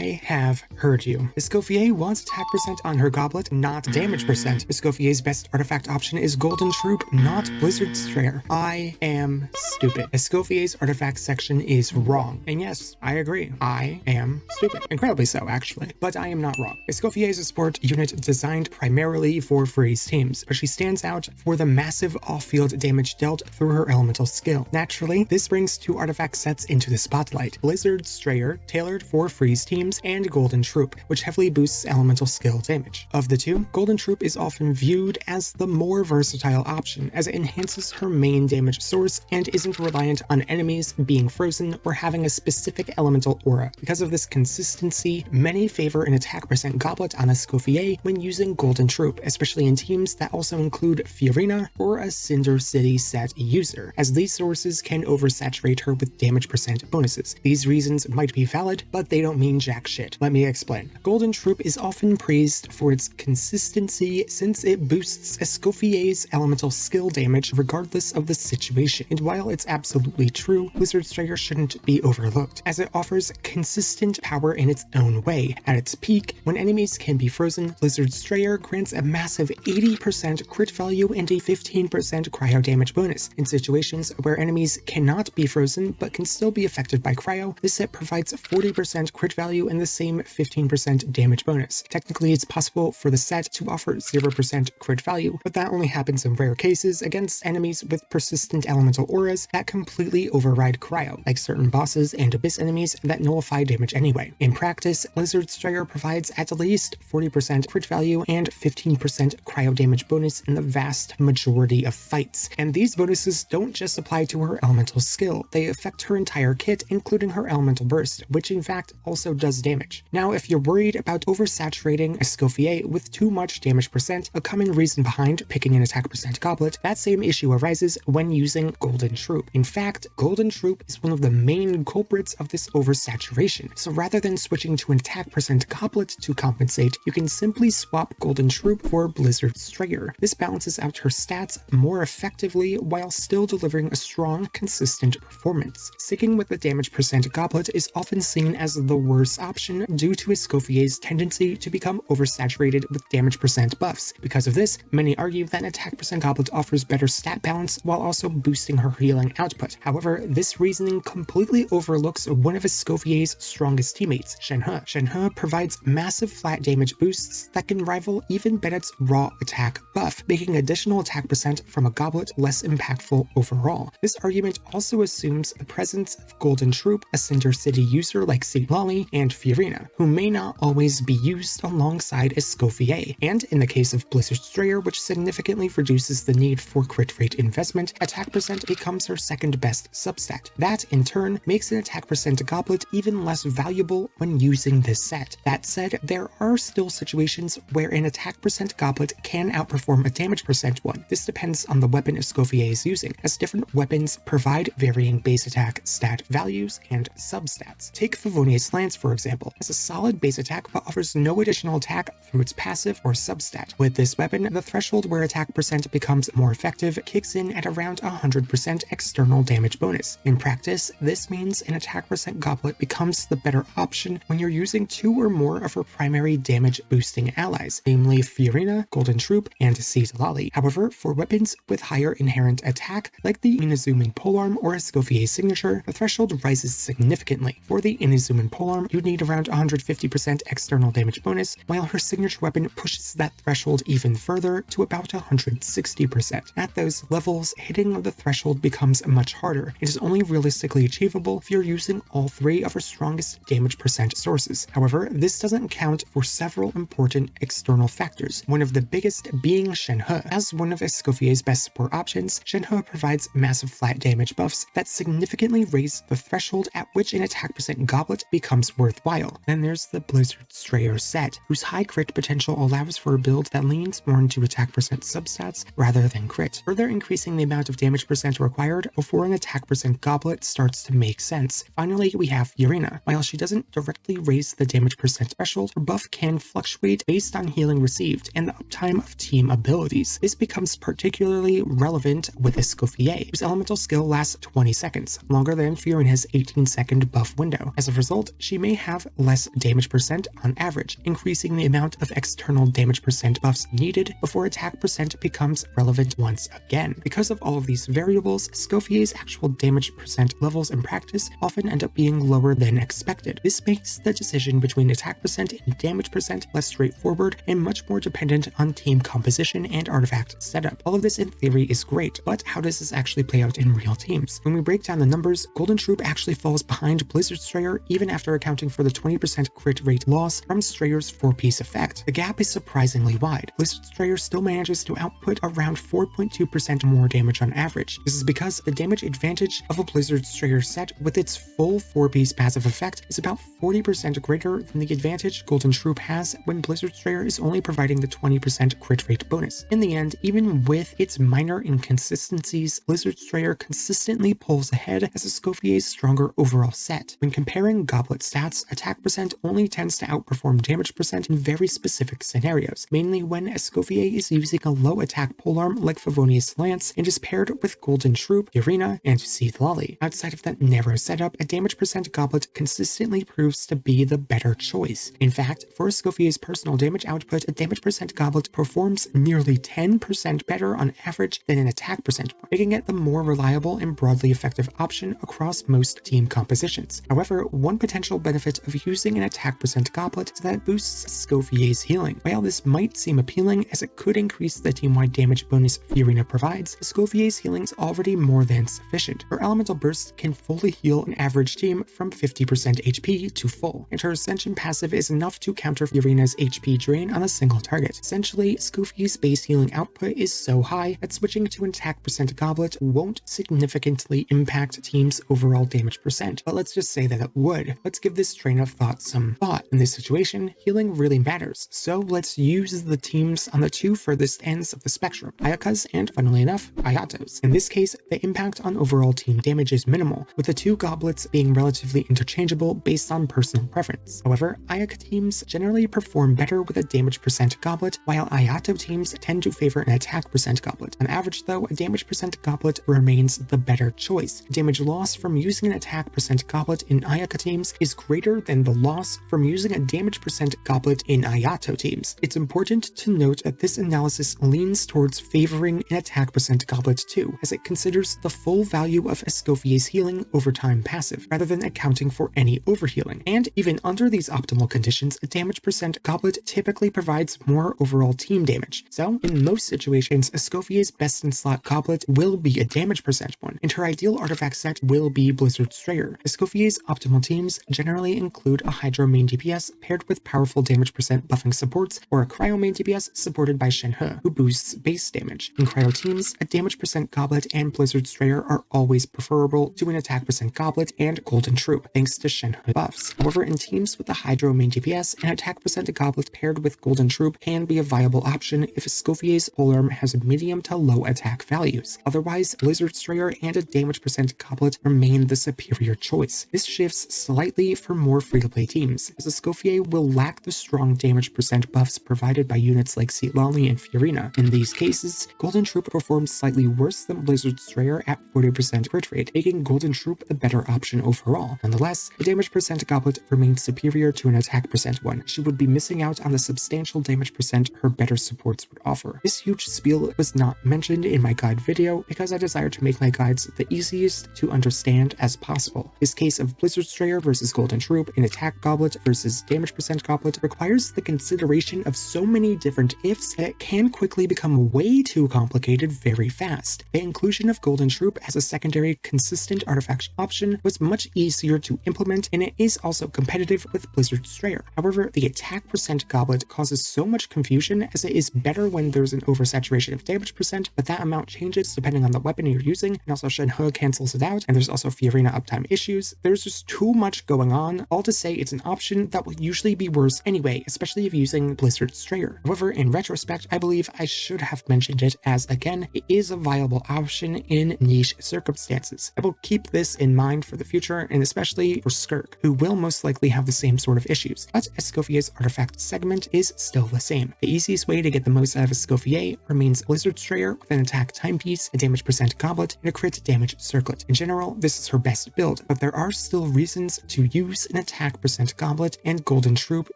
I have heard you. Escoffier wants attack percent on her goblet, not damage percent. Escoffier's best artifact option is Golden Troupe, not Blizzard Strayer. I am stupid. Escoffier's artifact section is wrong. And yes, I agree. I am stupid. Incredibly so, actually. But I am not wrong. Escoffier is a support unit designed primarily for freeze teams, but she stands out for the massive off-field damage dealt through her elemental skill. Naturally, this brings two artifact sets into the spotlight: Blizzard Strayer, tailored for freeze teams, and Golden Troupe, which heavily boosts elemental skill damage. Of the two, Golden Troupe is often viewed as the more versatile option, as it enhances her main damage source and isn't reliant on enemies being frozen or having a specific elemental aura. Because of this consistency, many favor an attack percent goblet on Escoffier when using Golden Troupe, especially in teams that also include Fiorina or a Cinder City set user, as these sources can oversaturate her with damage percent bonuses. These reasons might be valid, but they don't mean jack shit. Let me explain. Golden Troupe is often praised for its consistency since it boosts Escoffier's elemental skill damage regardless of the situation. And while it's absolutely true, Blizzard Strayer shouldn't be overlooked, as it offers consistent power in its own way. At its peak, when enemies can be frozen, Blizzard Strayer grants a massive 80% crit value and a 15% cryo damage bonus. In situations where enemies cannot be frozen but can still be affected by cryo, this set provides 40% crit value and the same 15% damage bonus. Technically, it's possible for the set to offer 0% crit value, but that only happens in rare cases against enemies with persistent elemental auras that completely override cryo, like certain bosses and abyss enemies that nullify damage anyway. In practice, Blizzard Strayer provides at least 40% crit value and 15% cryo damage bonus in the vast majority of fights, and these bonuses don't just apply to her elemental skill, they affect her entire kit, including her elemental burst, which in fact also does damage. Now, if you're worried about oversaturating Escoffier with too much damage percent, a common reason behind picking an attack percent goblet, that same issue arises when using Golden Troupe. In fact, Golden Troupe is one of the main culprits of this oversaturation, so rather than switching to an attack percent goblet to compensate, you can simply swap Golden Troupe for Blizzard Strayer. This balances out her stats more effectively while still delivering a strong, consistent performance. Sticking with the damage percent goblet is often seen as the worst option due to Escoffier's tendency to become oversaturated with damage percent buffs. Because of this, many argue that an attack percent goblet offers better stat balance while also boosting her healing output. However, this reasoning completely overlooks one of Escoffier's strongest teammates, Shenhe. Shenhe provides massive flat damage boosts that can rival even Bennett's raw attack buff, making additional attack percent from a goblet less impactful overall. This argument also assumes the presence of Golden Troupe, a Cinder City user like St. Lolly and Fiorina, who may not always be used alongside Escoffier, and in the case of Blizzard Strayer, which significantly reduces the need for crit rate investment, attack percent becomes her second best substat. That, in turn, makes an attack percent goblet even less valuable when using this set. That said, there are still situations where an attack percent goblet can outperform a damage percent one. This depends on the weapon Escoffier is using, as different weapons provide varying base attack stat values and substats. Take Favonius Lance, for example, as a solid base attack but offers no additional attack through its passive or substat. With this weapon, the threshold where attack percent becomes more effective kicks in at around 100% external damage bonus. In practice, this means an attack percent goblet becomes the better option when you're using two or more of her primary damage boosting allies, namely Fiorina, Golden Troupe, and St. Lolly. However, for weapons with higher inherent attack, like the Inazuman Polearm or Escoffier's signature, the threshold rises significantly. For the Inazuman Polearm, you'd need around 150% external damage bonus, while her signature weapon pushes that threshold even further to about 160%. At those levels, hitting the threshold becomes much harder. It is only realistically achievable if you're using all three of her strongest damage percent sources. However, this doesn't count for several important external factors, one of the biggest being Shenhe. As one of Escoffier's best support options, Shenhe provides massive flat damage buffs that significantly raise the threshold at which an attack percent goblet becomes worthwhile. Then there's the Blizzard Strayer set, whose high crit potential allows for a build that leans more into attack percent substats rather than crit, further increasing the amount of damage percent required before an attack percent goblet starts to make sense. Finally, we have Fiorina. While she doesn't directly raise the damage percent threshold, her buff can fluctuate based on healing received and the uptime of team abilities. This becomes particularly relevant with Escoffier, whose elemental skill lasts 20 seconds, longer than Fiorina's 18-second buff window. As a result, she may have have less damage percent on average, increasing the amount of external damage percent buffs needed before attack percent becomes relevant once again. Because of all of these variables, Escoffier's actual damage percent levels in practice often end up being lower than expected. This makes the decision between attack percent and damage percent less straightforward and much more dependent on team composition and artifact setup. All of this in theory is great, but how does this actually play out in real teams? When we break down the numbers, Golden Troupe actually falls behind Blizzard Strayer even after accounting for the 20% crit rate loss from Strayer's 4-piece effect. The gap is surprisingly wide. Blizzard Strayer still manages to output around 4.2% more damage on average. This is because the damage advantage of a Blizzard Strayer set with its full 4-piece passive effect is about 40% greater than the advantage Golden Troupe has when Blizzard Strayer is only providing the 20% crit rate bonus. In the end, even with its minor inconsistencies, Blizzard Strayer consistently pulls ahead as Escoffier's stronger overall set. When comparing Goblet stats, attack percent only tends to outperform damage percent in very specific scenarios, mainly when Escoffier is using a low attack polearm like Favonius Lance and is paired with Golden Troupe, Irina, and Seath Lolly. Outside of that narrow setup, a damage percent Goblet consistently proves to be the better choice. In fact, for Escoffier's personal damage output, a damage percent Goblet performs nearly 10% better on average than an attack percent one, making it the more reliable and broadly effective option across most team compositions. However, one potential benefit of using an attack percent Goblet is that it boosts Escoffier's healing. While this might seem appealing as it could increase the team-wide damage bonus Fiorina provides, Escoffier's healing is already more than sufficient. Her elemental burst can fully heal an average team from 50% HP to full, and her Ascension passive is enough to counter Fiorina's HP drain on a single target. Essentially, Escoffier's base healing output is so high that switching to an attack percent Goblet won't significantly impact team's overall damage percent, but let's just say that it would. Let's give this train of thought some thought. In this situation, healing really matters, so let's use the teams on the two furthest ends of the spectrum, Ayaka's and, funnily enough, Ayato's. In this case, the impact on overall team damage is minimal, with the two Goblets being relatively interchangeable based on personal preference. However, Ayaka teams generally perform better with a damage percent Goblet, while Ayato teams tend to favor an attack percent Goblet. On average though, a damage percent Goblet remains the better choice. Damage loss from using an attack percent Goblet in Ayaka teams is greater than the loss from using a damage percent Goblet in Ayato teams. It's important to note that this analysis leans towards favoring an attack percent Goblet too, as it considers the full value of Escoffier's healing over time passive, rather than accounting for any overhealing. And even under these optimal conditions, a damage percent Goblet typically provides more overall team damage. So, in most situations, Escoffier's best in slot Goblet will be a damage percent one, and her ideal artifact set will be Blizzard Strayer. Escoffier's optimal teams generally include a Hydro main DPS paired with powerful damage percent buffing supports, or a Cryo main DPS supported by Shenhe, who boosts base damage. In Cryo teams, a damage percent Goblet and Blizzard Strayer are always preferable to an attack percent Goblet and Golden Troupe, thanks to Shenhe buffs. However, in teams with a Hydro main DPS, an attack percent Goblet paired with Golden Troupe can be a viable option if Escoffier's polearm has medium to low attack values. Otherwise, Blizzard Strayer and a damage percent Goblet remain the superior choice. This shifts slightly for more free-to-play teams, as Escoffier will lack the strong damage percent buffs provided by units like Seath Lolly and Fiorina. In these cases, Golden Troupe performs slightly worse than Blizzard Strayer at 40% crit rate, making Golden Troupe the better option overall. Nonetheless, the damage percent Goblet remains superior to an attack percent one. She would be missing out on the substantial damage percent her better supports would offer. This huge spiel was not mentioned in my guide video because I desire to make my guides the easiest to understand as possible. This case of Blizzard Strayer versus Golden Troupe and attack Goblet versus damage percent Goblet requires the consideration of so many different ifs that it can quickly become way too complicated very fast. The inclusion of Golden Troupe as a secondary consistent artifact option was much easier to implement, and it is also competitive with Blizzard Strayer. However, the attack percent Goblet causes so much confusion as it is better when there's an oversaturation of damage percent, but that amount changes depending on the weapon you're using, and also Shenhe cancels it out, and there's also Fiorina uptime issues. There's just too much going on, all to say it's an option that will usually be worse anyway, especially if using Blizzard Strayer. However, in retrospect, I believe I should have mentioned it, as again, it is a viable option in niche circumstances. I will keep this in mind for the future, and especially for Skirk, who will most likely have the same sort of issues, but Escoffier's artifact segment is still the same. The easiest way to get the most out of Escoffier remains Blizzard Strayer with an attack timepiece, a damage percent Goblet, and a crit damage circlet. In general, this is her best build, but there are still reasons to use an attack percent Goblet, and Golden Troupe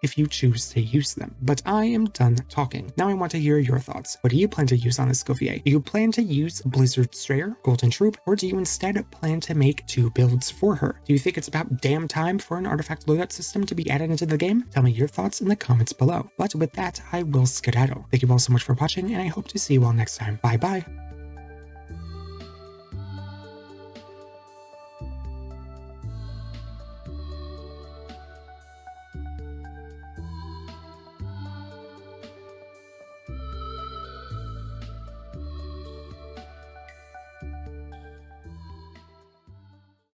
if you choose to use them. But I am done talking. Now I want to hear your thoughts. What do you plan to use on Escoffier? Do you plan to use Blizzard Strayer, Golden Troupe, or do you instead plan to make 2 builds for her? Do you think it's about damn time for an artifact loadout system to be added into the game? Tell me your thoughts in the comments below. But with that, I will skedaddle. Thank you all so much for watching, and I hope to see you all next time. Bye bye.